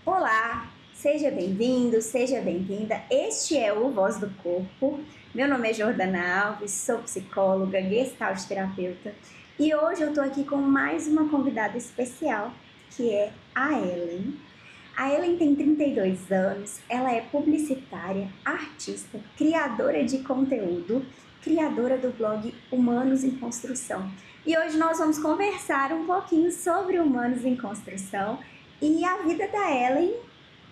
Olá, seja bem-vindo, seja bem-vinda. Este é o Voz do Corpo. Meu nome é Jordana Alves, sou psicóloga, gestalt terapeuta e hoje eu tô aqui com mais uma convidada especial, que é a Ellen. A Ellen tem 32 anos, ela é publicitária, artista, criadora de conteúdo, criadora do blog Humanos em Construção. E hoje nós vamos conversar um pouquinho sobre Humanos em Construção e a vida da Ellen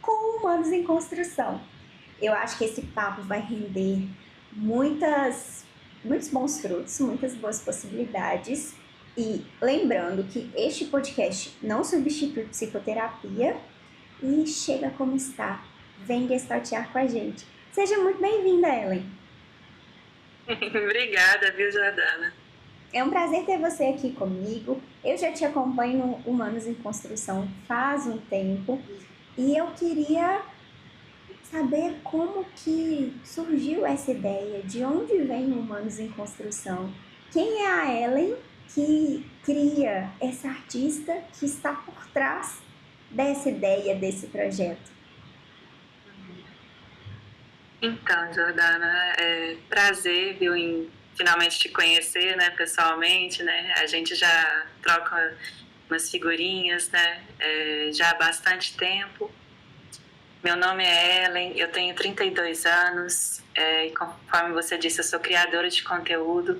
com Humanos em Construção. Eu acho que esse papo vai render muitos bons frutos, muitas boas possibilidades. E lembrando que este podcast não substitui psicoterapia e chega como está. Vem gestaltear com a gente. Seja muito bem-vinda, Ellen. Obrigada, viu, Jordana? É um prazer ter você aqui comigo. Eu já te acompanho no Humanos em Construção faz um tempo e eu queria saber como que surgiu essa ideia, de onde vem o Humanos em Construção. Quem é a Ellen que cria essa artista que está por trás dessa ideia, desse projeto? Então, Jordana, é prazer, viu, em finalmente te conhecer, né, pessoalmente, né? A gente já troca umas figurinhas, né, já há bastante tempo. Meu nome é Ellen, eu tenho 32 anos e conforme você disse, eu sou criadora de conteúdo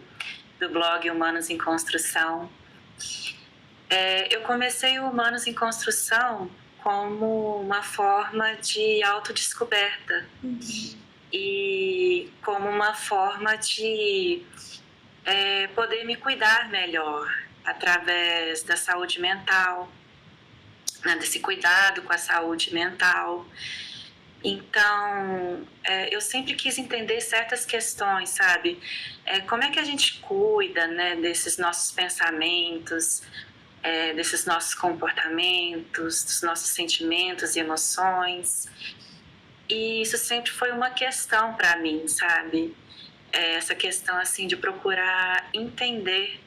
do blog Humanos em Construção. Eu comecei o Humanos em Construção como uma forma de autodescoberta. E como uma forma de poder me cuidar melhor através da saúde mental, né, desse cuidado com a saúde mental. Então, eu sempre quis entender certas questões, sabe? Como é que a gente cuida, né, desses nossos pensamentos, desses nossos comportamentos, dos nossos sentimentos e emoções. E isso sempre foi uma questão para mim, sabe? Essa questão assim de procurar entender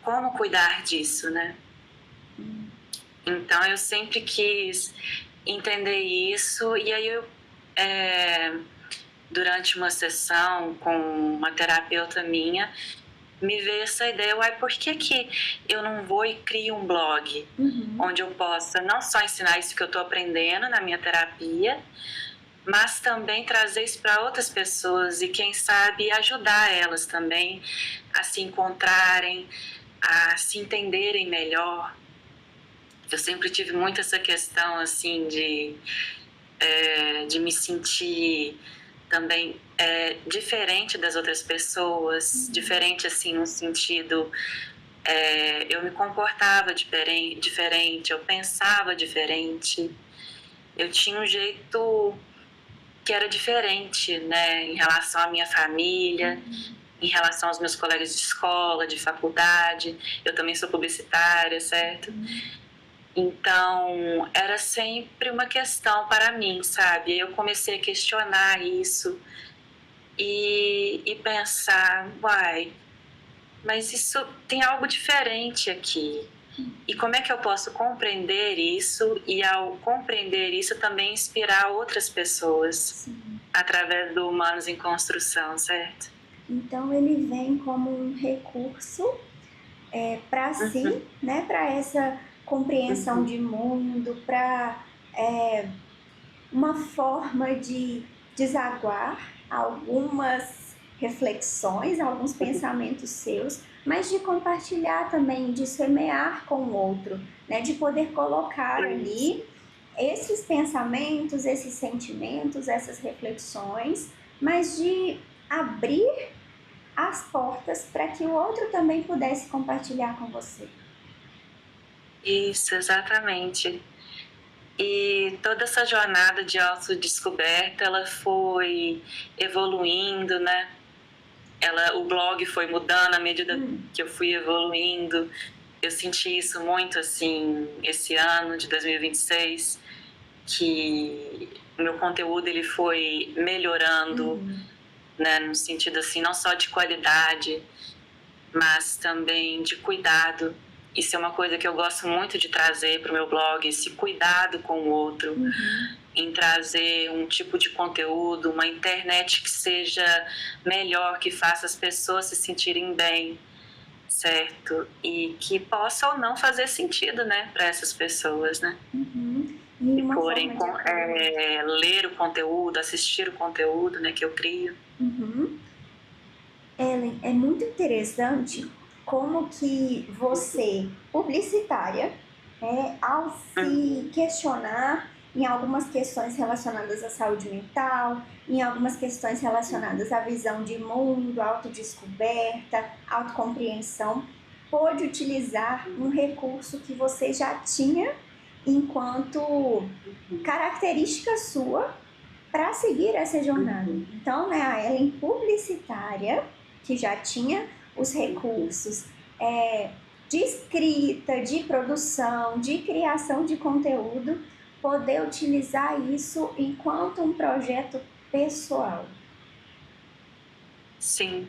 como cuidar disso, né? Então eu sempre quis entender isso e aí eu durante uma sessão com uma terapeuta minha me veio essa ideia, por que eu não vou e crio um blog onde eu possa não só ensinar isso que eu estou aprendendo na minha terapia, mas também trazer isso para outras pessoas e, quem sabe, ajudar elas também a se encontrarem, a se entenderem melhor. Eu sempre tive muito essa questão, assim, de me sentir também diferente das outras pessoas, diferente, assim, no sentido... eu me comportava diferente, eu pensava diferente, eu tinha um jeito que era diferente, né, em relação à minha família, em relação aos meus colegas de escola, de faculdade. Eu também sou publicitária, certo? Então, era sempre uma questão para mim, sabe? Eu comecei a questionar isso e pensar, mas isso tem algo diferente aqui. E como é que eu posso compreender isso e, ao compreender isso, também inspirar outras pessoas através do Humanos em Construção, certo? Então ele vem como um recurso para si, né, para essa compreensão de mundo, para uma forma de desaguar algumas reflexões, alguns pensamentos seus, mas de compartilhar também, de semear com o outro, né, de poder colocar ali esses pensamentos, esses sentimentos, essas reflexões, mas de abrir as portas para que o outro também pudesse compartilhar com você. Isso, exatamente. E toda essa jornada de autodescoberta, ela foi evoluindo, né? O blog foi mudando à medida que eu fui evoluindo. Eu senti isso muito, assim, esse ano de 2026, que o meu conteúdo ele foi melhorando, né? No sentido, assim, não só de qualidade, mas também de cuidado. isso é uma coisa que eu gosto muito de trazer para o meu blog, esse cuidado com o outro, em trazer um tipo de conteúdo, uma internet que seja melhor, que faça as pessoas se sentirem bem, certo? E que possa ou não fazer sentido, né, para essas pessoas, né? E E uma porém, forma de ler o conteúdo, assistir o conteúdo, né, que eu crio. Ellen, é muito interessante como que você, publicitária, ao se questionar em algumas questões relacionadas à saúde mental, em algumas questões relacionadas à visão de mundo, autodescoberta, autocompreensão, pôde utilizar um recurso que você já tinha enquanto característica sua para seguir essa jornada. Então, né, a Ellen publicitária, que já tinha os recursos de escrita, de produção, de criação de conteúdo, poder utilizar isso enquanto um projeto pessoal. Sim.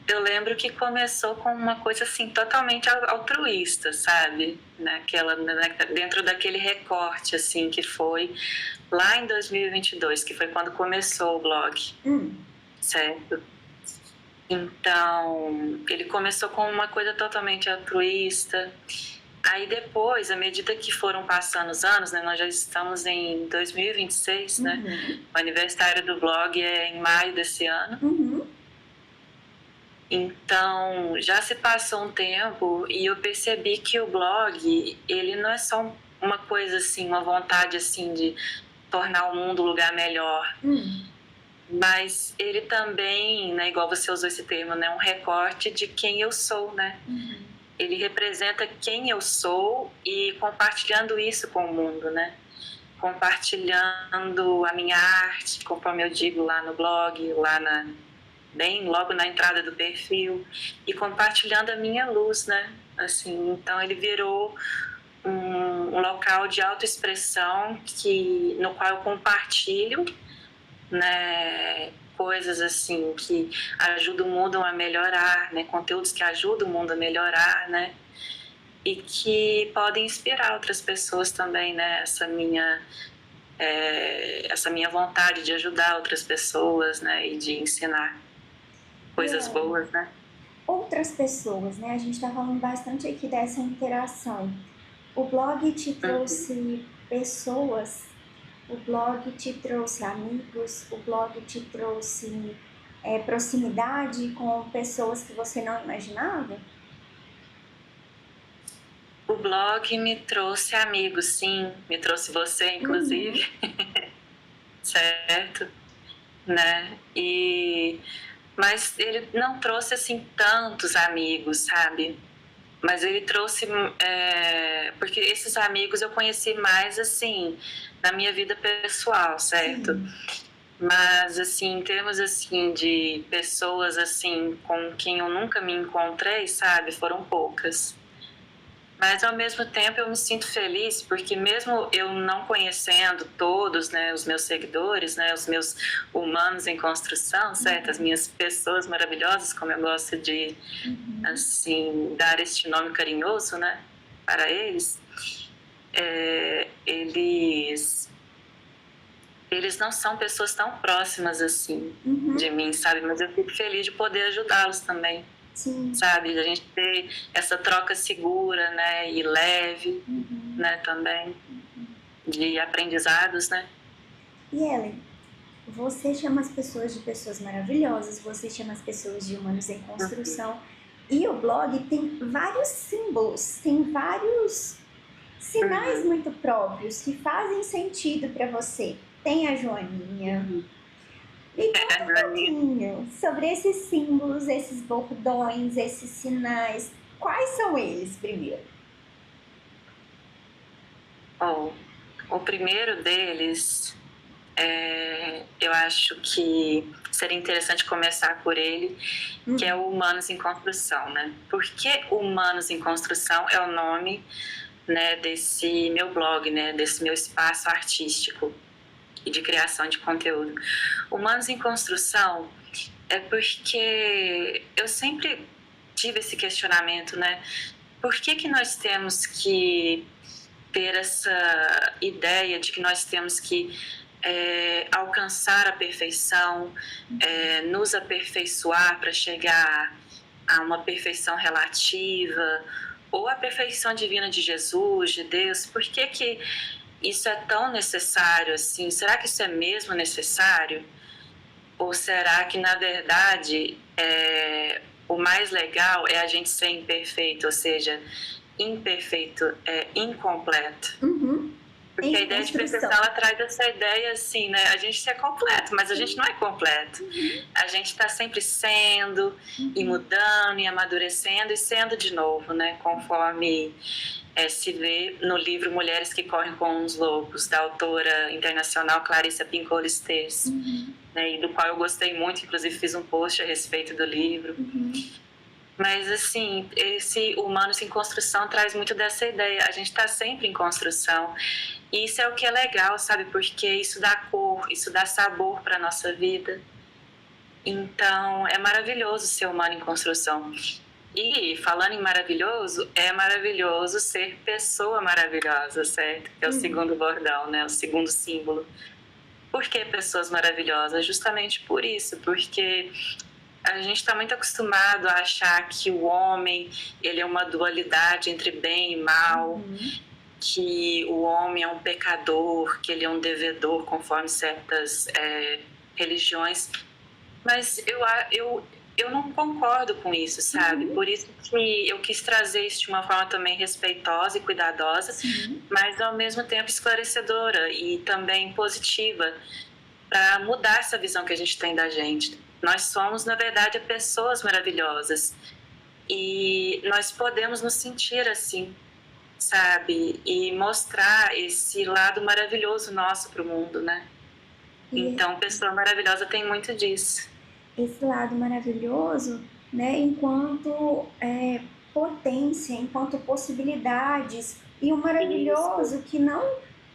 Eu lembro que começou com uma coisa assim totalmente altruísta, sabe? Dentro daquele recorte assim que foi lá em 2022, que foi quando começou o blog, certo? Então, ele começou com uma coisa totalmente altruísta. Aí depois, à medida que foram passando os anos, né, nós já estamos em 2026, né? O aniversário do blog é em maio desse ano. Então, já se passou um tempo e eu percebi que o blog, ele não é só uma coisa assim, uma vontade assim de tornar o mundo um lugar melhor. Mas ele também, né, igual você usou esse termo, né, um recorte de quem eu sou, né? Ele representa quem eu sou e compartilhando isso com o mundo, né? Compartilhando a minha arte, conforme eu digo lá no blog, bem logo na entrada do perfil, e compartilhando a minha luz, né? Assim, então ele virou um local de autoexpressão no qual eu compartilho, né, coisas assim que ajudam o mundo a melhorar, né, conteúdos que ajudam o mundo a melhorar, né, e que podem inspirar outras pessoas também, né, essa minha vontade de ajudar outras pessoas, né, e de ensinar coisas boas, né. Outras pessoas, né, a gente está falando bastante aqui dessa interação. O blog te trouxe pessoas, o blog te trouxe amigos, o blog te trouxe proximidade com pessoas que você não imaginava? O blog me trouxe amigos, sim, me trouxe você, inclusive, certo? Né? Mas ele não trouxe assim tantos amigos, sabe? Mas ele trouxe, porque esses amigos eu conheci mais assim na minha vida pessoal, certo? Mas assim, em termos assim de pessoas assim com quem eu nunca me encontrei, sabe, foram poucas. Mas ao mesmo tempo eu me sinto feliz porque mesmo eu não conhecendo todos, né, os meus seguidores, né, os meus humanos em construção, certo? As minhas pessoas maravilhosas, como eu gosto de assim dar este nome carinhoso, né, para eles, eles não são pessoas tão próximas assim de mim, sabe? Mas eu fico feliz de poder ajudá-los também. Sim. Sabe, a gente ter essa troca segura, né, e leve, né, também, de aprendizados, né. E Ellen, você chama as pessoas de pessoas maravilhosas, você chama as pessoas de humanos em construção, e o blog tem vários símbolos, tem vários sinais muito próprios que fazem sentido para você. Tem a Joaninha. Me conta um pouquinho sobre esses símbolos, esses bordões, esses sinais. Quais são eles, primeiro? O primeiro deles, eu acho que seria interessante começar por ele, que é o Humanos em Construção, né? Por que Humanos em Construção é o nome, né, desse meu blog, né, desse meu espaço artístico e de criação de conteúdo. Humanos em Construção é porque eu sempre tive esse questionamento, né? por que nós temos que ter essa ideia de que nós temos que alcançar a perfeição, nos aperfeiçoar para chegar a uma perfeição relativa, ou a perfeição divina de Jesus, de Deus? Por que isso é tão necessário assim? Será que isso é mesmo necessário? Ou será que, na verdade, o mais legal é a gente ser imperfeito, ou seja, imperfeito é incompleto? Uhum. Porque a ideia de perfeição, ela traz essa ideia assim, né? A gente ser completo, mas a gente não é completo. A gente está sempre sendo, e mudando, e amadurecendo, e sendo de novo, né? Conforme se vê no livro Mulheres que Correm com os Lobos, da autora internacional Clarissa Pinkola Sters, né? E do qual eu gostei muito, inclusive fiz um post a respeito do livro. Mas, assim, esse Humanos em Construção traz muito dessa ideia. A gente está sempre em construção. E isso é o que é legal, sabe? Porque isso dá cor, isso dá sabor para a nossa vida. Então, é maravilhoso ser humano em construção. E, falando em maravilhoso, é maravilhoso ser pessoa maravilhosa, certo? Que é o segundo bordão, né? O segundo símbolo. Por que pessoas maravilhosas? Justamente por isso, porque a gente está muito acostumado a achar que o homem ele é uma dualidade entre bem e mal, que o homem é um pecador, que ele é um devedor, conforme certas religiões. Mas eu não concordo com isso, sabe? Por isso que eu quis trazer isso de uma forma também respeitosa e cuidadosa, mas ao mesmo tempo esclarecedora e também positiva, para mudar essa visão que a gente tem da gente. Nós somos, na verdade, pessoas maravilhosas e nós podemos nos sentir assim, sabe? E mostrar esse lado maravilhoso nosso para o mundo, né? Então, pessoa maravilhosa tem muito disso. Esse lado maravilhoso, né? Enquanto potência, enquanto possibilidades, e o maravilhoso que não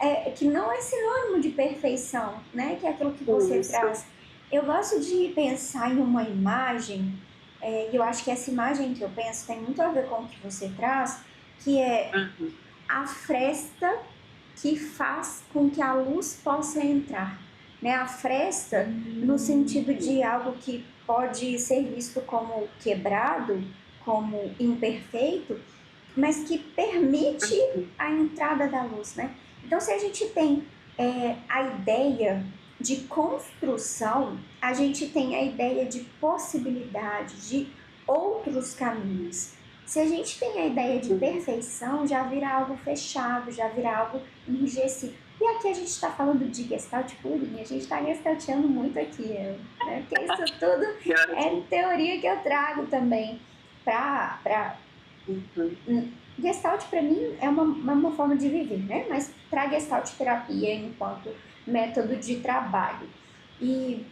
é sinônimo de perfeição, né? Que é aquilo que você traz. Eu gosto de pensar em uma imagem, e eu acho que essa imagem que eu penso tem muito a ver com o que você traz, que é a fresta que faz com que a luz possa entrar. Né? A fresta, no sentido de algo que pode ser visto como quebrado, como imperfeito, mas que permite a entrada da luz. Né? Então, se a gente tem a ideia de construção, a gente tem a ideia de possibilidade, de outros caminhos. Se a gente tem a ideia de perfeição, já vira algo fechado, já vira algo enrijecido. E aqui a gente está falando de Gestalt purinha, a gente está gestalteando muito aqui, né? Porque isso tudo é teoria que eu trago também para Gestalt, para mim, é uma forma de viver, né? Mas para Gestalt terapia enquanto método de trabalho. E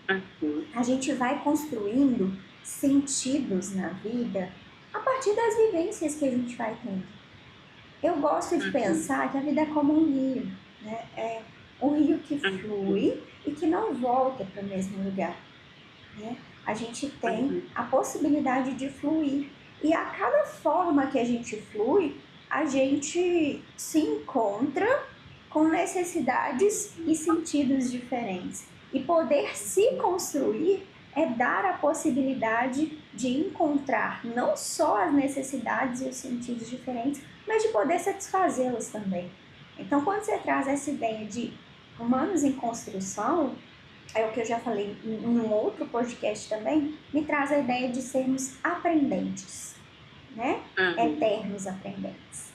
a gente vai construindo sentidos na vida a partir das vivências que a gente vai tendo. Eu gosto de pensar que a vida é como um rio, né? É um rio que flui e que não volta para o mesmo lugar, né? A gente tem a possibilidade de fluir. E a cada forma que a gente flui, a gente se encontra com necessidades e sentidos diferentes. E poder se construir é dar a possibilidade de encontrar não só as necessidades e os sentidos diferentes, mas de poder satisfazê-los também. Então, quando você traz essa ideia de humanos em construção, é o que eu já falei em um outro podcast também, me traz a ideia de sermos aprendentes, né? Eternos aprendentes.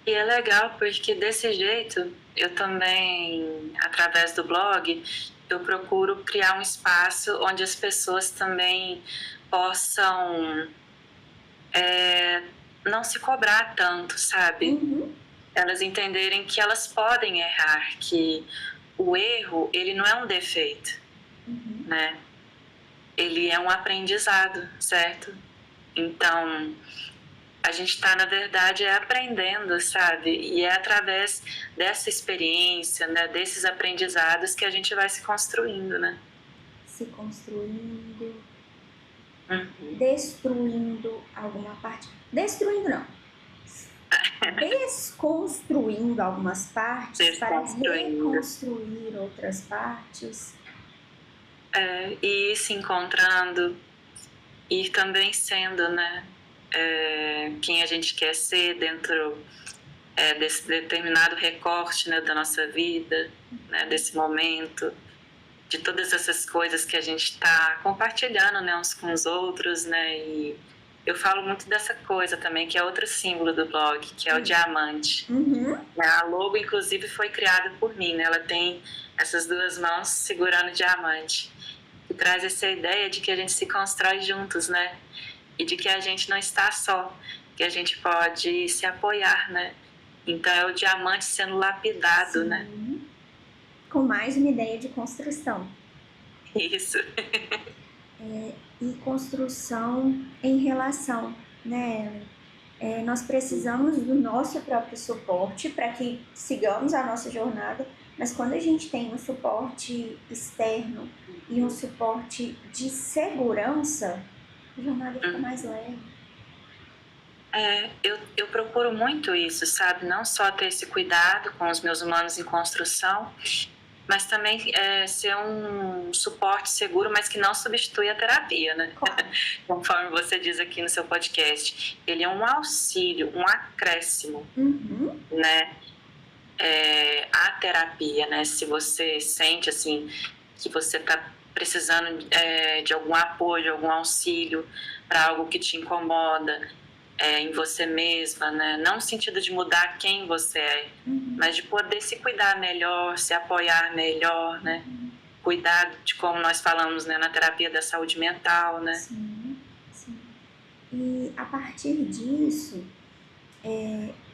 E é legal porque desse jeito, eu também, através do blog, eu procuro criar um espaço onde as pessoas também possam não se cobrar tanto, sabe? Elas entenderem que elas podem errar, que o erro, ele não é um defeito, né? Ele é um aprendizado, certo? Então, a gente está, na verdade, aprendendo, sabe? E é através dessa experiência, né, desses aprendizados que a gente vai se construindo, né? Se construindo, destruindo alguma parte. Destruindo não, desconstruindo algumas partes para reconstruir outras partes. E se encontrando e também sendo, né, quem a gente quer ser dentro desse determinado recorte, né, da nossa vida, né, desse momento, de todas essas coisas que a gente está compartilhando, né, uns com os outros, né, e eu falo muito dessa coisa também, que é outro símbolo do blog, que é o diamante. A logo, inclusive, foi criada por mim, né, ela tem essas duas mãos segurando o diamante, que traz essa ideia de que a gente se constrói juntos, né, e de que a gente não está só, que a gente pode se apoiar, né. Então é o diamante sendo lapidado, Sim. né? Com mais uma ideia de construção. Isso. E construção em relação, né? Nós precisamos do nosso próprio suporte para que sigamos a nossa jornada, mas quando a gente tem um suporte externo e um suporte de segurança, a jornada fica mais leve. Eu procuro muito isso, sabe? Não só ter esse cuidado com os meus humanos em construção, mas também ser um suporte seguro, mas que não substitui a terapia, né? Claro. Conforme você diz aqui no seu podcast. Ele é um auxílio, um acréscimo, né? A terapia, né? Se você sente, assim, que você está precisando de algum apoio, algum auxílio para algo que te incomoda, em você mesma, né? Não no sentido de mudar quem você é, mas de poder se cuidar melhor, se apoiar melhor, né? Cuidar de como nós falamos, né, na terapia da saúde mental, né? Sim. E a partir disso,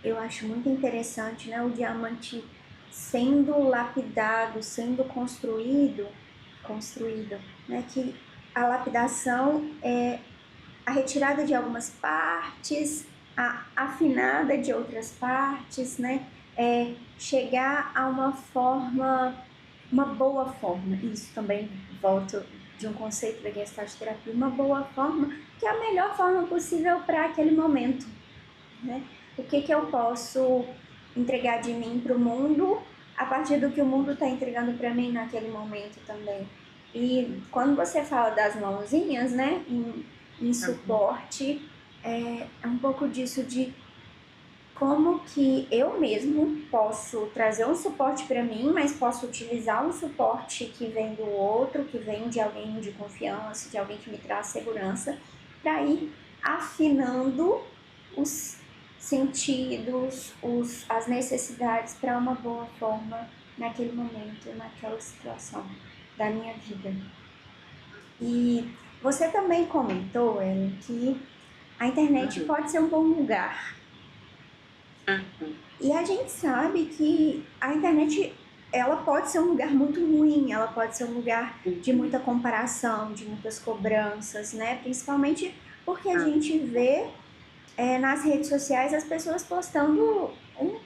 eu acho muito interessante, né, o diamante sendo lapidado, sendo construído, né, que a lapidação é a retirada de algumas partes, a afinada de outras partes, né? Chegar a uma forma, uma boa forma. Isso também volto de um conceito da Gestalt terapia, uma boa forma, que é a melhor forma possível para aquele momento, né? O que eu posso entregar de mim para o mundo a partir do que o mundo está entregando para mim naquele momento também. E quando você fala das mãozinhas, né, em suporte, é um pouco disso de como que eu mesmo posso trazer um suporte para mim, mas posso utilizar um suporte que vem do outro, que vem de alguém de confiança, de alguém que me traz segurança, para ir afinando os sentidos, as necessidades para uma boa forma naquele momento, naquela situação da minha vida. E você também comentou, Ellen, que a internet pode ser um bom lugar. E a gente sabe que a internet, ela pode ser um lugar muito ruim, ela pode ser um lugar de muita comparação, de muitas cobranças, né? Principalmente porque a gente vê nas redes sociais as pessoas postando um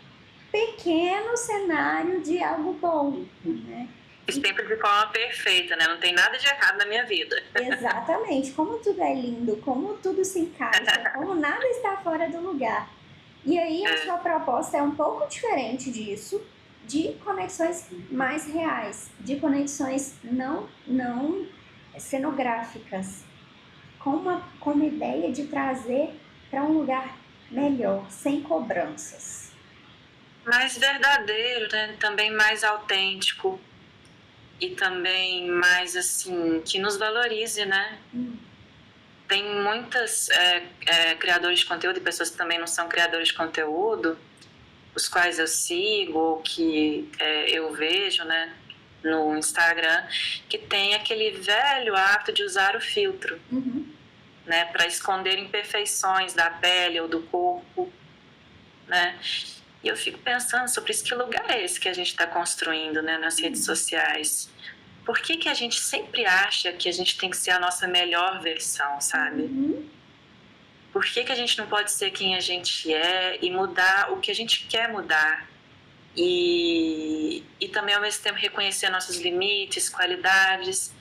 pequeno cenário de algo bom, né? Sempre de forma perfeita, né? Não tem nada de errado na minha vida. Exatamente. Como tudo é lindo, como tudo se encaixa, como nada está fora do lugar. E aí a sua proposta é um pouco diferente disso, de conexões mais reais, de conexões não cenográficas, com uma ideia de trazer para um lugar melhor, sem cobranças. Mais verdadeiro, né? Também mais autêntico. E também mais, assim, que nos valorize, né? Tem muitas criadores de conteúdo e pessoas que também não são criadores de conteúdo, os quais eu sigo, ou que eu vejo, né, no Instagram, que tem aquele velho hábito de usar o filtro, né, para esconder imperfeições da pele ou do corpo, né? E eu fico pensando sobre isso, que lugar é esse que a gente está construindo, né, nas redes sociais? Por que a gente sempre acha que a gente tem que ser a nossa melhor versão, sabe? Por que a gente não pode ser quem a gente é e mudar o que a gente quer mudar? E também, ao mesmo tempo, reconhecer nossos limites, qualidades.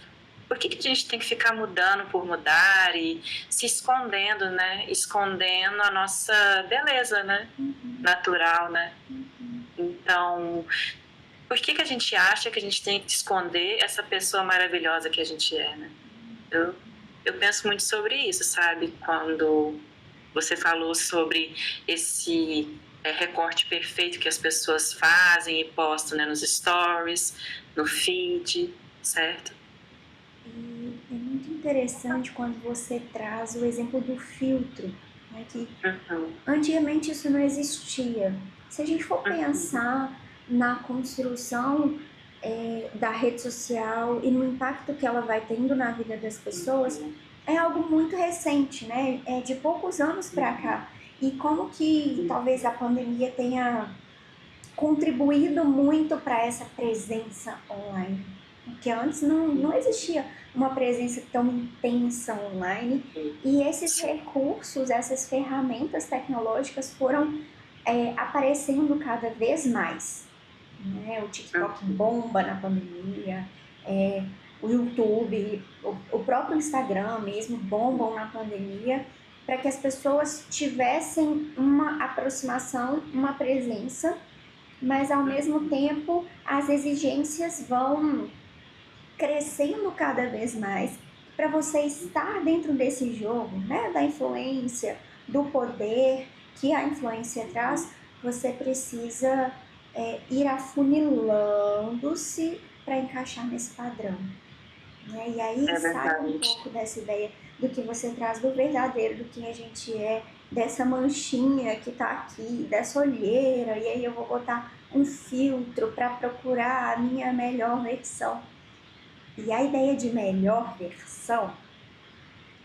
por que a gente tem que ficar mudando por mudar e se escondendo, né? Escondendo a nossa beleza, né? Natural, né? Então, por que a gente acha que a gente tem que esconder essa pessoa maravilhosa que a gente é, né? Eu penso muito sobre isso, sabe? Quando você falou sobre esse recorte perfeito que as pessoas fazem e postam, né, nos stories, no feed, certo? E é muito interessante quando você traz o exemplo do filtro, né, que antigamente isso não existia. Se a gente for pensar na construção da rede social e no impacto que ela vai tendo na vida das pessoas, é algo muito recente, né? É de poucos anos para cá. E como que talvez a pandemia tenha contribuído muito para essa presença online. Porque antes não existia uma presença tão intensa online. E esses recursos, essas ferramentas tecnológicas foram aparecendo cada vez mais. Né? O TikTok bomba na pandemia, o YouTube, o próprio Instagram mesmo bombam na pandemia, para que as pessoas tivessem uma aproximação, uma presença, mas ao mesmo tempo as exigências vão crescendo cada vez mais para você estar dentro desse jogo, né, da influência, do poder que a influência traz. Você precisa ir afunilando-se para encaixar nesse padrão, né? E aí sai um pouco dessa ideia do que você traz do verdadeiro, do que a gente é, dessa manchinha que tá aqui, dessa olheira, e aí eu vou botar um filtro para procurar a minha melhor versão. E a ideia de melhor versão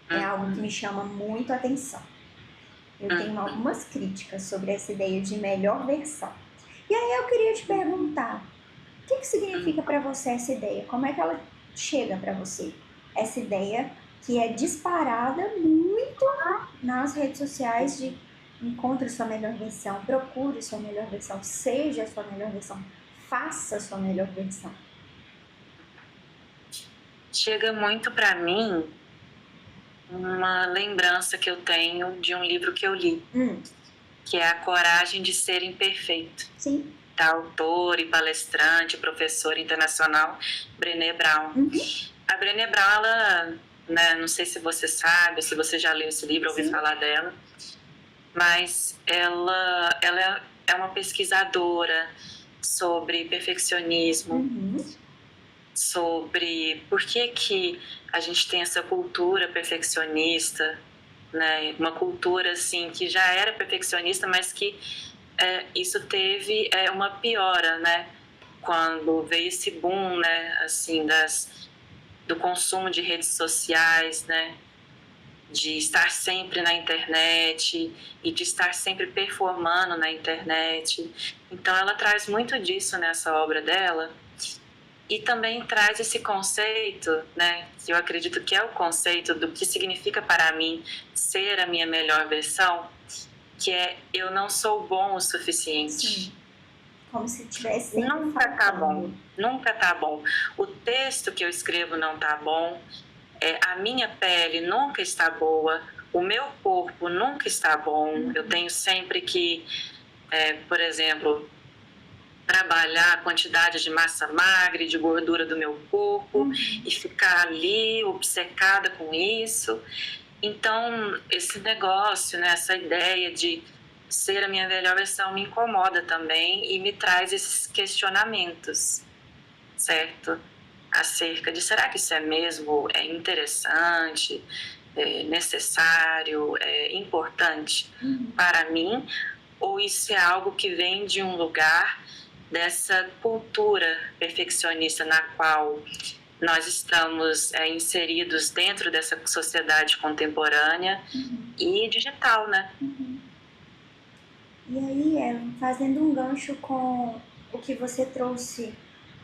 é algo que me chama muito a atenção. Eu tenho algumas críticas sobre essa ideia de melhor versão. E aí eu queria te perguntar, o que significa para você essa ideia? Como é que ela chega para você? Essa ideia que é disparada muito nas redes sociais de encontre sua melhor versão, procure sua melhor versão, seja a sua melhor versão, faça a sua melhor versão. Chega muito para mim uma lembrança que eu tenho de um livro que eu li, que é A Coragem de Ser Imperfeito. Sim. Da autora e palestrante, professora internacional, Brené Brown. A Brené Brown, ela, né, não sei se você sabe, se você já leu esse livro, ouviu falar dela, mas ela é uma pesquisadora sobre perfeccionismo, sobre por que a gente tem essa cultura perfeccionista, né? Uma cultura assim que já era perfeccionista, mas que isso teve uma piora, né? Quando veio esse boom, né? Assim, do consumo de redes sociais, né? De estar sempre na internet e de estar sempre performando na internet. Então ela traz muito disso nessa obra dela. E também traz esse conceito, né, que eu acredito que é o conceito do que significa para mim ser a minha melhor versão, que é eu não sou bom o suficiente. Sim. Como se tivesse nunca tá bom, nunca tá bom. O texto que eu escrevo não tá bom, a minha pele nunca está boa, o meu corpo nunca está bom. Eu tenho sempre que, por exemplo, trabalhar a quantidade de massa magra e de gordura do meu corpo e ficar ali obcecada com isso. Então, esse negócio, né, essa ideia de ser a minha melhor versão me incomoda também e me traz esses questionamentos, certo? Acerca de será que isso é mesmo interessante, necessário, importante para mim, ou isso é algo que vem de um lugar dessa cultura perfeccionista na qual nós estamos inseridos dentro dessa sociedade contemporânea e digital, né? E aí, fazendo um gancho com o que você trouxe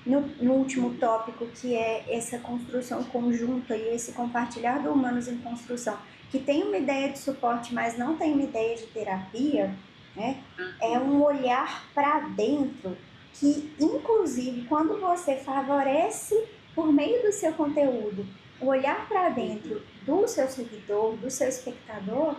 no último tópico, que é essa construção conjunta e esse compartilhar do Humanos em Construção, que tem uma ideia de suporte, mas não tem uma ideia de terapia, né? É um olhar para dentro que, inclusive, quando você favorece por meio do seu conteúdo o olhar para dentro do seu seguidor, do seu espectador,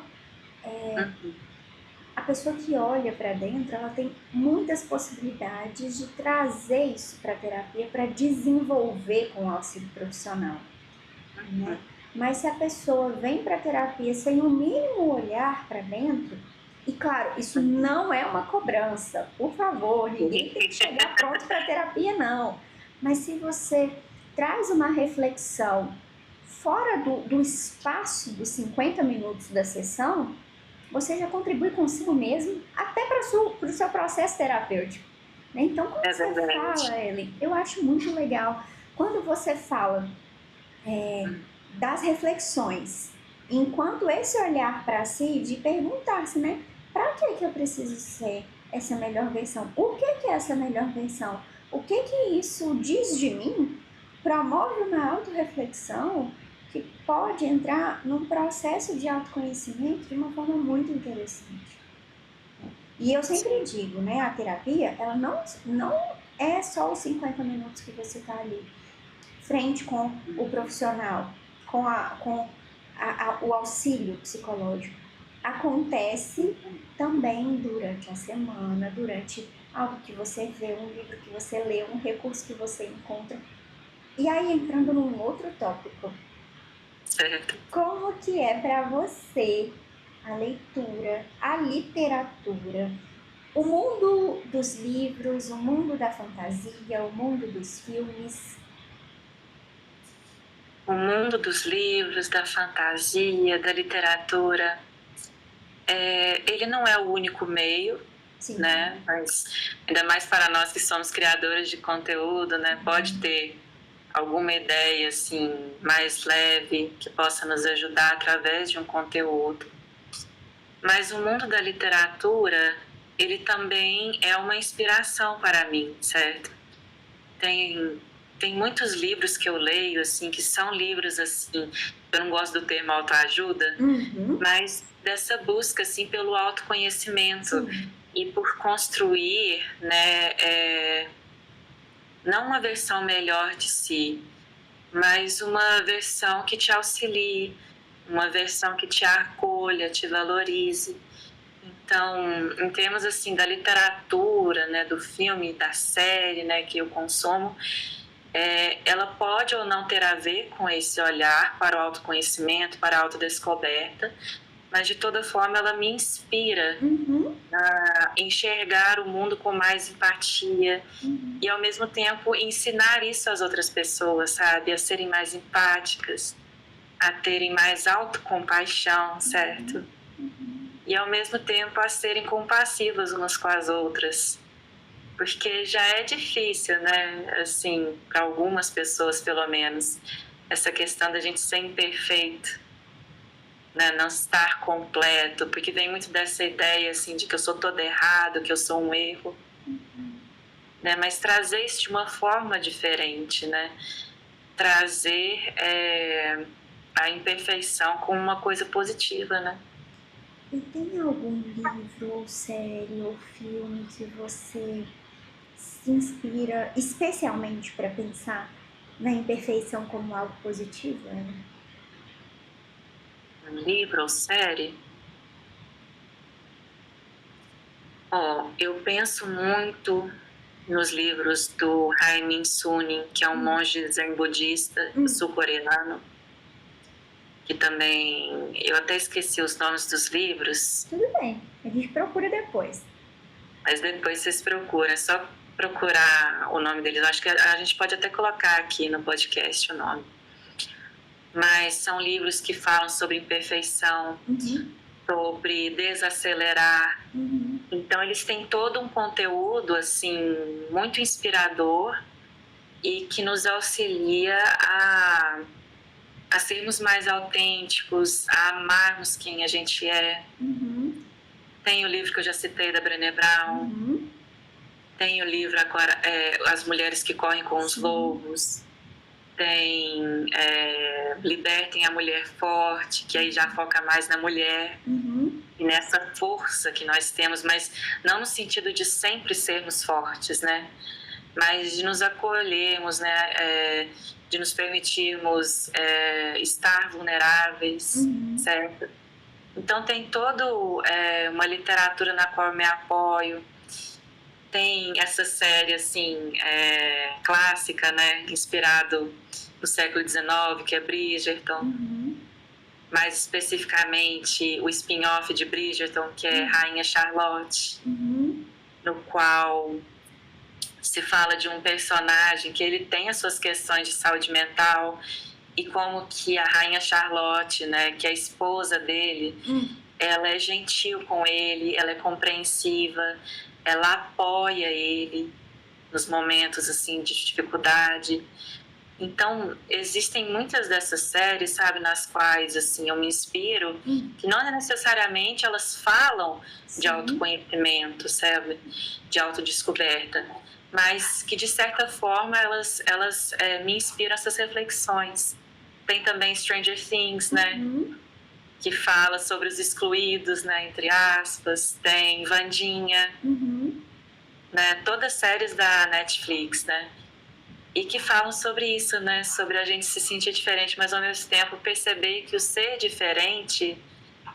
a pessoa que olha para dentro, ela tem muitas possibilidades de trazer isso para a terapia, para desenvolver com o auxílio profissional, né? Mas se a pessoa vem para a terapia sem o mínimo olhar para dentro, e claro, isso não é uma cobrança, por favor, ninguém tem que chegar pronto para a terapia, não. Mas se você traz uma reflexão fora do espaço dos 50 minutos da sessão, você já contribui consigo mesmo, até para o seu processo terapêutico. Né? Então, quando você fala, Ellen, eu acho muito legal, quando você fala das reflexões, enquanto esse olhar para si, de perguntar-se, né? Para que eu preciso ser essa melhor versão? O que é essa melhor versão? O que isso diz de mim? Promove uma autorreflexão que pode entrar num processo de autoconhecimento de uma forma muito interessante. E eu sempre digo, né? A terapia, ela não é só os 50 minutos que você está ali, frente com o profissional, com o auxílio psicológico. Acontece também durante a semana, durante algo que você vê, um livro que você lê, um recurso que você encontra. E aí, entrando num outro tópico, como que é para você a leitura, a literatura, o mundo dos livros, o mundo da fantasia, o mundo dos filmes? O mundo dos livros, da fantasia, da literatura, ele não é o único meio, sim, né? Mas ainda mais para nós que somos criadores de conteúdo, né? Pode ter alguma ideia assim mais leve que possa nos ajudar através de um conteúdo. Mas o mundo da literatura, ele também é uma inspiração para mim, certo? Tem muitos livros que eu leio, assim, que são livros, assim, eu não gosto do termo autoajuda, mas dessa busca, assim, pelo autoconhecimento e por construir, né, não uma versão melhor de si, mas uma versão que te auxilie, uma versão que te acolha, te valorize. Então, em termos assim da literatura, né, do filme, da série, né, que eu consumo, ela pode ou não ter a ver com esse olhar para o autoconhecimento, para a autodescoberta, mas de toda forma ela me inspira a enxergar o mundo com mais empatia e ao mesmo tempo ensinar isso às outras pessoas, sabe, a serem mais empáticas, a terem mais autocompaixão, certo? E ao mesmo tempo a serem compassivas umas com as outras, porque já é difícil, né, assim, para algumas pessoas pelo menos, essa questão da gente ser imperfeito, né, não estar completo, porque vem muito dessa ideia assim de que eu sou todo errado, que eu sou um erro, né, mas trazer isso de uma forma diferente, né, trazer a imperfeição como uma coisa positiva, né. E tem algum livro, ou série, ou filme que você se inspira especialmente para pensar na imperfeição como algo positivo? Né? Um livro ou série? Eu penso muito nos livros do Haemin Sunim, que é um monge zen budista sul-coreano, que também, eu até esqueci os nomes dos livros. Tudo bem, a gente procura depois. Mas depois vocês procuram, é só procurar o nome deles. Eu acho que a gente pode até colocar aqui no podcast o nome. Mas são livros que falam sobre imperfeição, sobre desacelerar. Então eles têm todo um conteúdo assim muito inspirador e que nos auxilia a sermos mais autênticos, a amarmos quem a gente é. Tem o livro que eu já citei da Brené Brown. Tem o livro agora, As Mulheres que Correm com os Lobos. Tem Libertem a Mulher Forte, que aí já foca mais na mulher e nessa força que nós temos, mas não no sentido de sempre sermos fortes, né? mas de nos acolhermos, né? De nos permitirmos estar vulneráveis, certo? Então tem toda uma literatura na qual eu me apoio. Tem essa série, assim, clássica, né? Inspirado no século XIX, que é Bridgerton. Mais especificamente, o spin-off de Bridgerton, que é Rainha Charlotte, no qual se fala de um personagem que ele tem as suas questões de saúde mental e como que a Rainha Charlotte, né, que é a esposa dele, ela é gentil com ele, ela é compreensiva, ela apoia ele nos momentos assim de dificuldade. Então, existem muitas dessas séries, sabe, nas quais assim eu me inspiro, que não necessariamente elas falam de autoconhecimento, sabe, de autodescoberta, mas que de certa forma elas me inspiram essas reflexões. Tem também Stranger Things, né, que fala sobre os excluídos, né, entre aspas. Tem Wandinha, né, todas séries da Netflix, né, e que falam sobre isso, né, sobre a gente se sentir diferente, mas ao mesmo tempo perceber que o ser diferente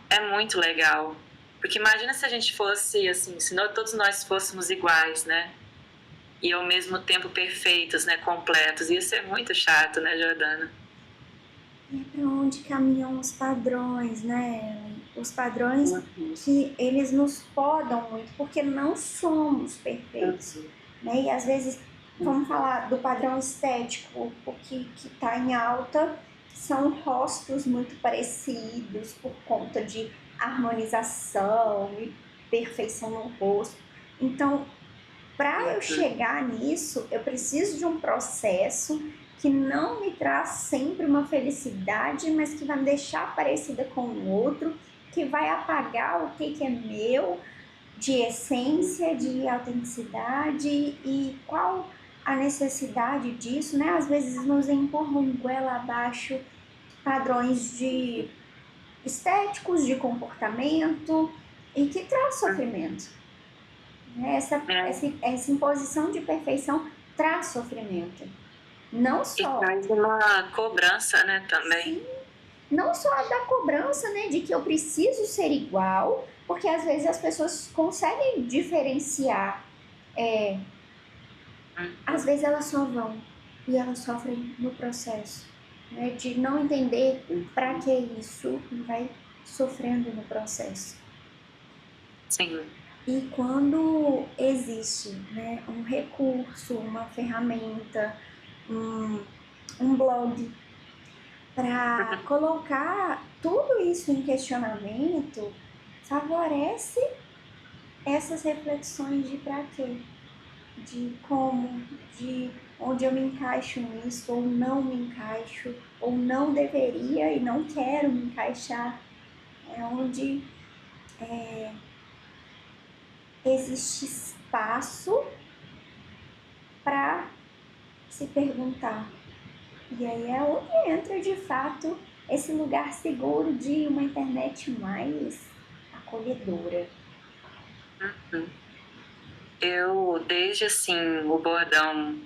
é muito legal. Porque imagina se a gente fosse assim, se todos nós fôssemos iguais, né, e ao mesmo tempo perfeitos, né, completos. Ia ser muito chato, né, Jordana? E é para onde caminham os padrões, né? Os padrões que eles nos podam muito, porque não somos perfeitos, né? E às vezes, vamos falar do padrão estético, o que está em alta, são rostos muito parecidos por conta de harmonização e perfeição no rosto. Então, para eu chegar nisso, eu preciso de um processo que não me traz sempre uma felicidade, mas que vai me deixar parecida com o outro, que vai apagar o que é meu, de essência, de autenticidade e qual a necessidade disso, né? Às vezes nos empurram goela abaixo padrões de estéticos, de comportamento e que traz sofrimento. Essa imposição de perfeição traz sofrimento. Não só... E traz uma cobrança, né, também. Sim, não só da cobrança, né, de que eu preciso ser igual, porque às vezes as pessoas conseguem diferenciar. Às vezes elas só vão e elas sofrem no processo, né, de não entender para que isso e vai sofrendo no processo. Sim. E quando existe, né, um recurso, uma ferramenta, um blog para colocar tudo isso em questionamento, favorece essas reflexões de para quê, de como, de onde eu me encaixo nisso ou não me encaixo, ou não deveria e não quero me encaixar, é onde existe espaço para se perguntar. E aí é onde entra de fato esse lugar seguro de uma internet mais acolhedora. Eu, desde assim, o bordão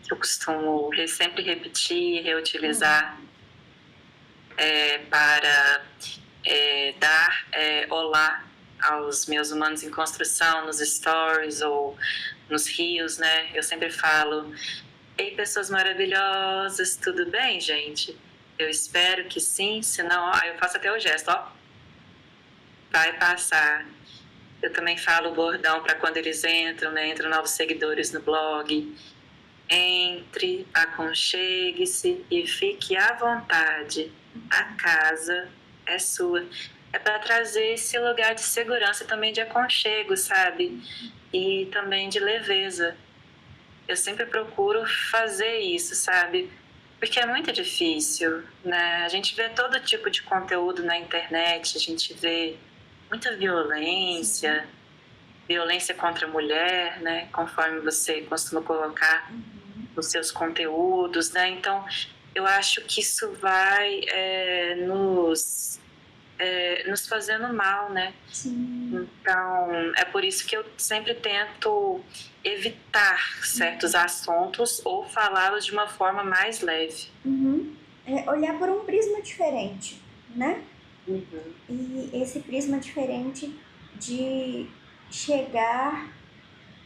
que eu costumo sempre repetir e reutilizar para dar olá aos meus humanos em construção, nos stories ou nos rios, né? Eu sempre falo: ei, pessoas maravilhosas, tudo bem, gente? Eu espero que sim, senão, eu faço até o gesto, ó. Vai passar. Eu também falo o bordão para quando eles entram, né? Entram novos seguidores no blog. Entre, aconchegue-se e fique à vontade. A casa é sua. É para trazer esse lugar de segurança também, de aconchego, sabe? E também de leveza. Eu sempre procuro fazer isso, sabe? Porque é muito difícil, né? A gente vê todo tipo de conteúdo na internet, a gente vê muita violência, violência contra a mulher, né? Conforme você costuma colocar nos seus conteúdos, né? Então, eu acho que isso vai nos nos fazendo mal, né? Sim. Então, é por isso que eu sempre tento evitar certos assuntos ou falá-los de uma forma mais leve. Olhar por um prisma diferente, né? Uhum. E esse prisma diferente de chegar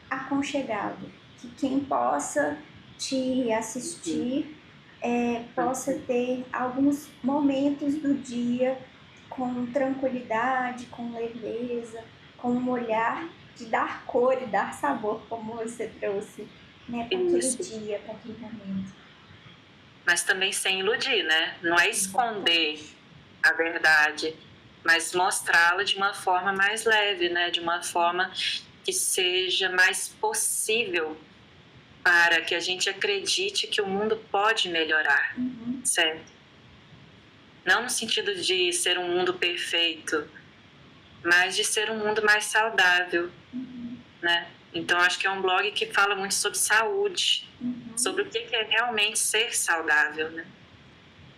aconchegado, que quem possa te assistir possa ter alguns momentos do dia com tranquilidade, com leveza, com um olhar de dar cor e dar sabor, como você trouxe, né, para aquele Isso. dia, para aquele momento. Mas também sem iludir, né? Não é esconder a verdade, mas mostrá-la de uma forma mais leve, né? De uma forma que seja mais possível para que a gente acredite que o mundo pode melhorar, certo? Não no sentido de ser um mundo perfeito, mas de ser um mundo mais saudável, né? Então, acho que é um blog que fala muito sobre saúde, sobre o que é realmente ser saudável, né?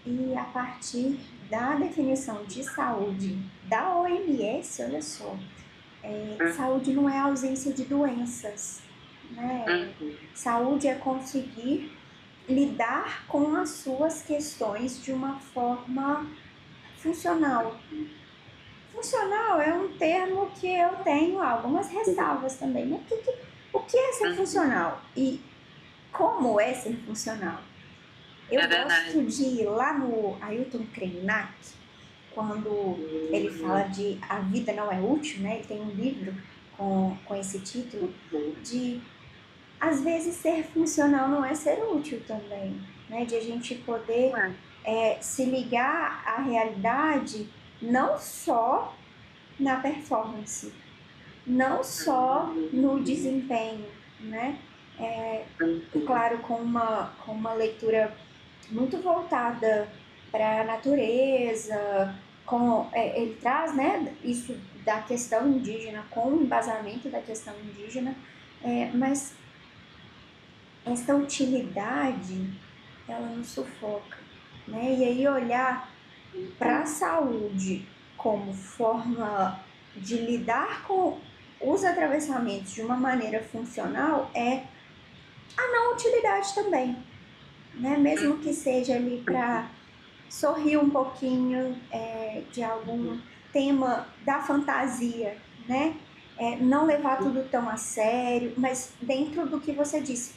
E a partir da definição de saúde da OMS, olha só, saúde não é ausência de doenças, né? Saúde é conseguir lidar com as suas questões de uma forma funcional. Funcional é um termo que eu tenho algumas ressalvas também, né? O que é ser funcional e como é ser funcional? Eu gosto de ir lá no Ailton Krenak, quando ele fala de A Vida Não É Útil, né? Ele tem um livro com esse título, de às vezes ser funcional não é ser útil também, né? De a gente poder se ligar à realidade não só na performance, não só no desempenho, né? Claro, com uma leitura muito voltada para a natureza, ele traz, né, isso da questão indígena, com o embasamento da questão indígena, mas essa utilidade, ela nos sufoca, né? E aí olhar para a saúde como forma de lidar com os atravessamentos de uma maneira funcional é a não utilidade também, né? Mesmo que seja ali para sorrir um pouquinho de algum tema da fantasia, né? Não levar tudo tão a sério, mas dentro do que você disse,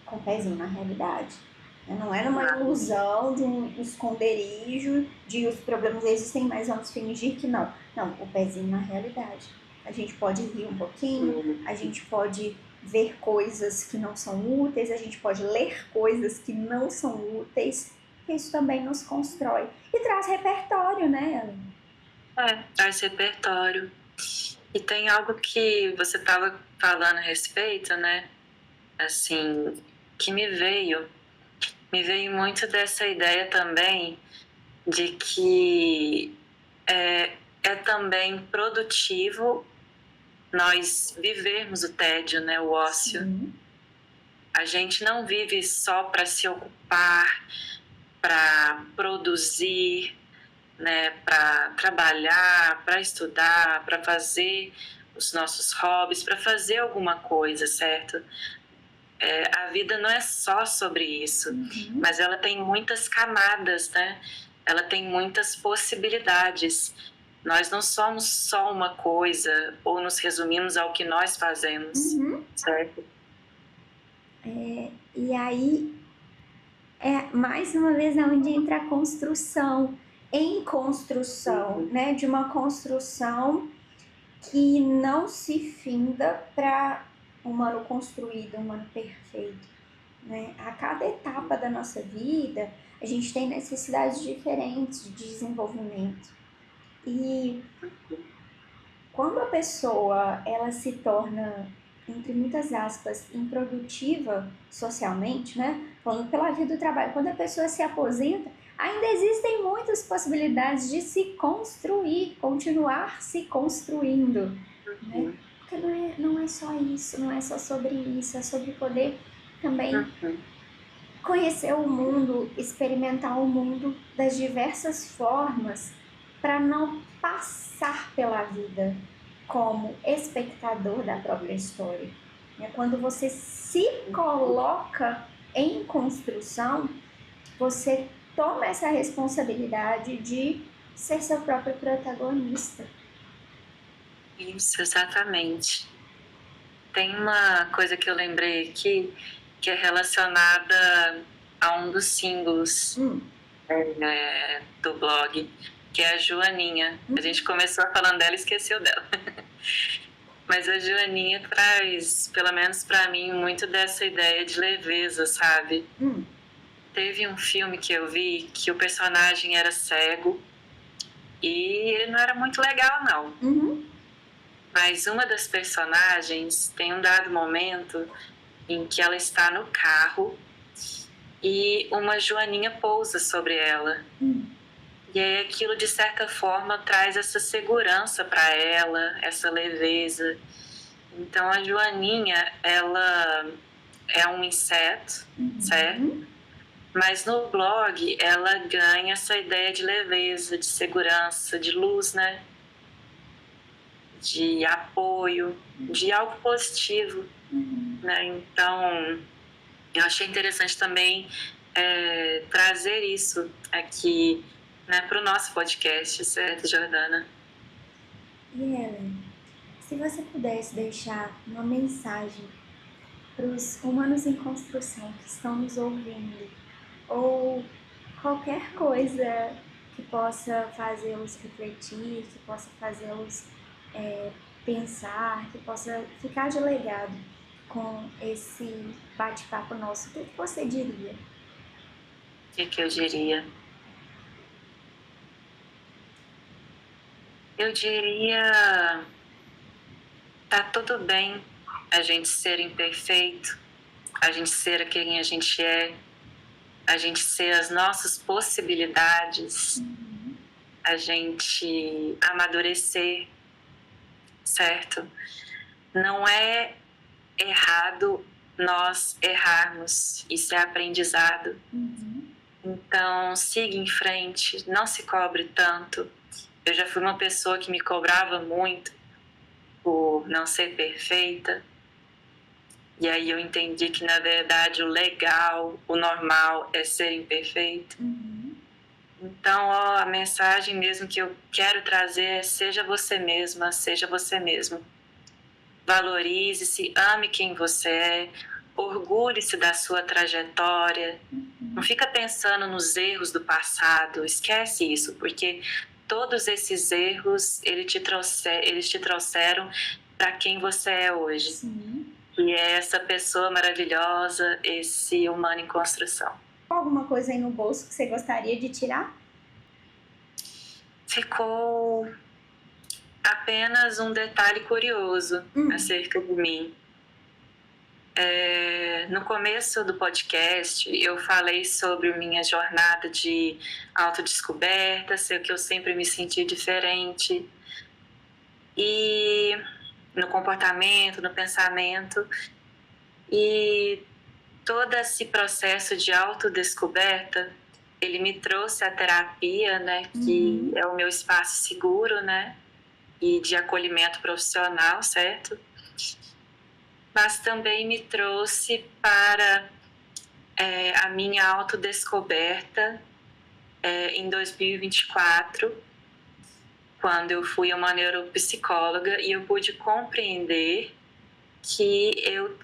com o pezinho na realidade. Não é numa ilusão de um esconderijo, de os problemas existem, mas vamos fingir que não. Não, o pezinho na realidade. A gente pode rir um pouquinho, a gente pode ver coisas que não são úteis, a gente pode ler coisas que não são úteis, que isso também nos constrói. E traz repertório, né, Ellen? Traz repertório. E tem algo que você estava falando a respeito, né? Assim, que me veio muito dessa ideia também de que é também produtivo nós vivermos o tédio, né, o ócio. Sim. A gente não vive só para se ocupar, para produzir, né, para trabalhar, para estudar, para fazer os nossos hobbies, para fazer alguma coisa, certo? A vida não é só sobre isso, mas ela tem muitas camadas, né? Ela tem muitas possibilidades. Nós não somos só uma coisa ou nos resumimos ao que nós fazemos, certo? E aí, mais uma vez, onde entra a construção, né? De uma construção que não se finda para humano construído, humano perfeito, né? A cada etapa da nossa vida, a gente tem necessidades diferentes de desenvolvimento. E quando a pessoa ela se torna, entre muitas aspas, improdutiva socialmente, né? Falando pela vida do trabalho, quando a pessoa se aposenta, ainda existem muitas possibilidades de se construir, continuar se construindo, né? Porque não é só isso, não é só sobre isso, é sobre poder também conhecer o mundo, experimentar o mundo das diversas formas, para não passar pela vida como espectador da própria história. Quando você se coloca em construção, você toma essa responsabilidade de ser seu próprio protagonista. Isso, exatamente. Tem uma coisa que eu lembrei aqui, que é relacionada a um dos símbolos do blog, que é a Joaninha. A gente começou falando dela e esqueceu dela. Mas a Joaninha traz, pelo menos pra mim, muito dessa ideia de leveza, sabe? Teve um filme que eu vi que o personagem era cego e ele não era muito legal, não. Mas uma das personagens tem um dado momento em que ela está no carro e uma joaninha pousa sobre ela. E aí aquilo, de certa forma, traz essa segurança para ela, essa leveza. Então a joaninha, ela é um inseto, certo? Mas no blog ela ganha essa ideia de leveza, de segurança, de luz, né? De apoio, de algo positivo, né? Então eu achei interessante também trazer isso aqui, né, para o nosso podcast, certo, Jordana? E Ellen, se você pudesse deixar uma mensagem para os humanos em construção que estão nos ouvindo, ou qualquer coisa que possa fazê-los refletir, que possa fazê-los pensar, que possa ficar de legado com esse bate-papo nosso, o que você diria? O que eu diria? Eu diria, tá tudo bem a gente ser imperfeito, a gente ser quem a gente é, a gente ser as nossas possibilidades, a gente amadurecer, certo? Não é errado nós errarmos, isso é aprendizado. Então, siga em frente, não se cobre tanto. Eu já fui uma pessoa que me cobrava muito por não ser perfeita. E aí eu entendi que, na verdade, o legal, o normal é ser imperfeito. Então, a mensagem mesmo que eu quero trazer é: seja você mesma, seja você mesmo. Valorize-se, ame quem você é, orgulhe-se da sua trajetória. Não fica pensando nos erros do passado, esquece isso, porque todos esses erros, eles te trouxeram para quem você é hoje. E é essa pessoa maravilhosa, esse humano em construção. Alguma coisa aí no bolso que você gostaria de tirar? Ficou apenas um detalhe curioso acerca de mim. No começo do podcast, eu falei sobre minha jornada de autodescoberta, sei que eu sempre me senti diferente, e no comportamento, no pensamento, e todo esse processo de autodescoberta, ele me trouxe a terapia, né, que é o meu espaço seguro, né, e de acolhimento profissional, certo? Mas também me trouxe para a minha autodescoberta em 2024, quando eu fui a uma neuropsicóloga e eu pude compreender que eu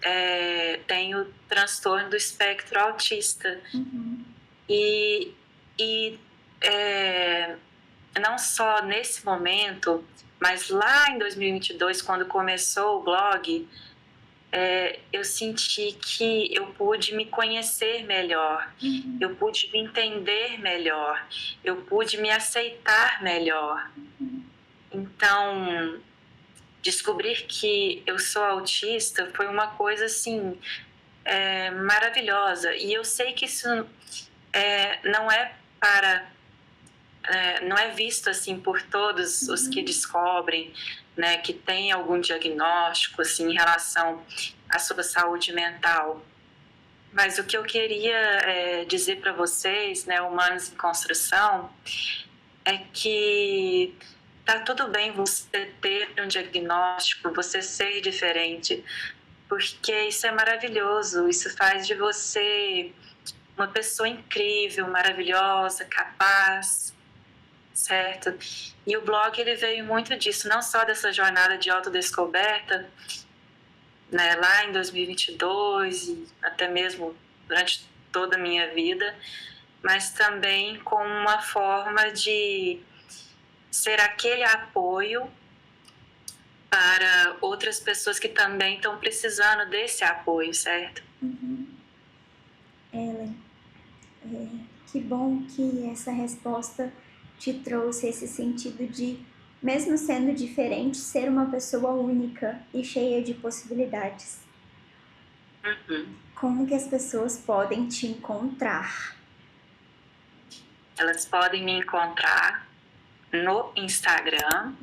tenho transtorno do espectro autista. E não só nesse momento, mas lá em 2022, quando começou o blog, eu senti que eu pude me conhecer melhor, eu pude me entender melhor, eu pude me aceitar melhor. Então, descobrir que eu sou autista foi uma coisa assim maravilhosa. E eu sei que isso não é visto assim por todos os que descobrem, né, que tem algum diagnóstico assim em relação à sua saúde mental. Mas o que eu queria dizer para vocês, né, Humanos em Construção, é que tá tudo bem você ter um diagnóstico, você ser diferente, porque isso é maravilhoso, isso faz de você uma pessoa incrível, maravilhosa, capaz, certo? E o blog ele veio muito disso, não só dessa jornada de autodescoberta, né, lá em 2022 e até mesmo durante toda a minha vida, mas também como uma forma de ser aquele apoio para outras pessoas que também estão precisando desse apoio, certo? Ellen, que bom que essa resposta te trouxe esse sentido de, mesmo sendo diferente, ser uma pessoa única e cheia de possibilidades. Como que as pessoas podem te encontrar? Elas podem me encontrar no Instagram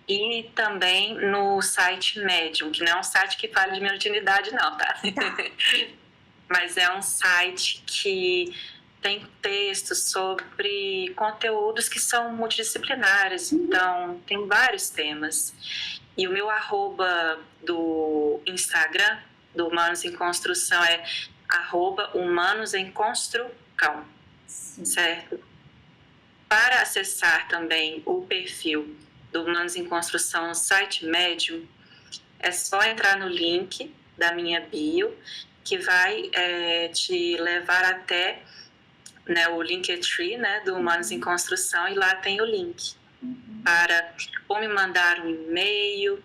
e também no site Medium, que não é um site que fala de minha utilidade não, tá? Mas é um site que tem textos sobre conteúdos que são multidisciplinares, então tem vários temas. E o meu arroba do Instagram, do Humanos em Construção, é @humanosemconstrucão, certo? Para acessar também o perfil do Humanos em Construção no site Medium, é só entrar no link da minha bio, que vai te levar até, né, o Linktree, né, do Humanos em Construção, e lá tem o link para ou me mandar um e-mail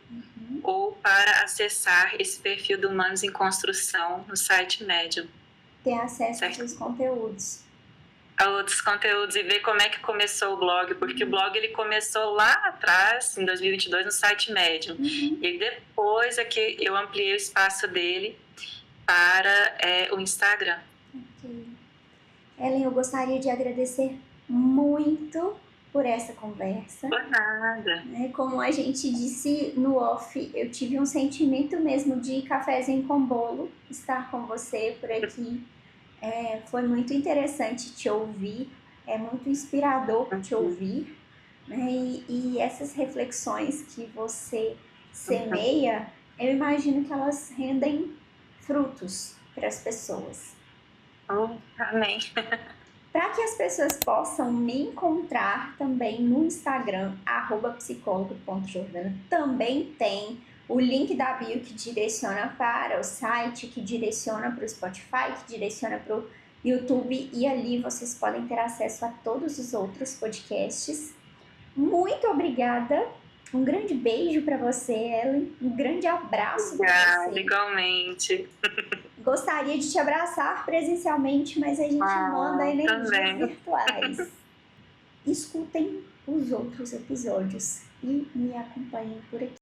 ou para acessar esse perfil do Humanos em Construção no site Medium. Ter acesso aos seus conteúdos. A outros conteúdos e ver como é que começou o blog, porque o blog ele começou lá atrás, em 2022, no site Medium. E depois é que eu ampliei o espaço dele para o Instagram. Ellen, eu gostaria de agradecer muito por essa conversa. Por nada. Como a gente disse no off, eu tive um sentimento mesmo de cafezinho com bolo, estar com você por aqui. Foi muito interessante te ouvir, é muito inspirador te ouvir, né? E essas reflexões que você semeia, eu imagino que elas rendem frutos para as pessoas. Amém. Para que as pessoas possam me encontrar também no Instagram, @psicólogo.jordana, também tem o link da bio que direciona para o site, que direciona para o Spotify, que direciona para o YouTube, e ali vocês podem ter acesso a todos os outros podcasts. Muito obrigada, um grande beijo para você, Ellen, um grande abraço para você. Igualmente. Gostaria de te abraçar presencialmente, mas a gente manda energias virtuais. Escutem os outros episódios e me acompanhem por aqui.